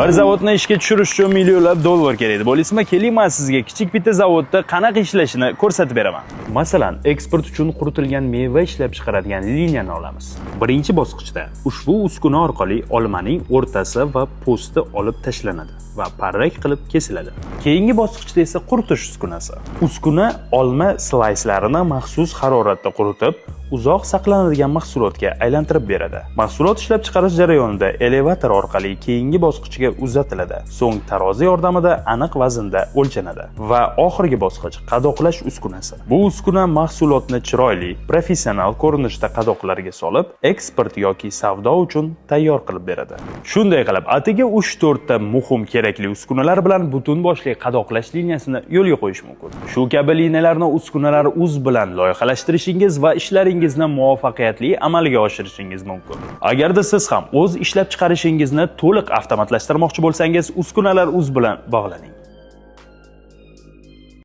Bir zavodni ishga tushirish uchun millionlab dollar kerak. Bo'lismi, keling men sizga kichik bitta zavodda qanaqa ishlashini ko'rsatib beraman. Masalan, eksport uchun quritilgan meva ishlab chiqaradigan liniyani olamiz. Birinchi bosqichda ushbu uskuna orqali olmaning o'rtasi va po'sti olib tashlanadi va parrak qilib kesiladi. Keyingi bosqichda esa quritish uskunasi. Uskuna olma slayslarini maxsus haroratda quritib, uzoq saqlanadigan mahsulotga aylantirib beradi. Mahsulot ishlab chiqarish jarayonida elevator orqali keyingi bosqichga uzatiladi. So'ng tarozi yordamida aniq vaznda o'lchanadi. Va oxirgi bosqich qadoqlash uskunasi. Bu uskuna mahsulotni chiroyli, professional ko'rinishda qadoqlarga solib, eksport yoki savdo uchun tayyor qilib beradi. Shunday qilib, atigi 3-4 ta muhim kerakli uskunalar bilan butun boshli qadoqlash liniyasini yo'lga qo'yish mumkin. Shu kabi liniyalarni uskunalar uz bilan loyihalashtirishingiz va ishlaringizni muvaffaqiyatli amalga oshirishingiz mumkin. Agarda siz ham o'z ishlab chiqarishingizni to'liq avtomatlashtirmoqchi bo'lsangiz, uskunalar uz bilan bog'laning.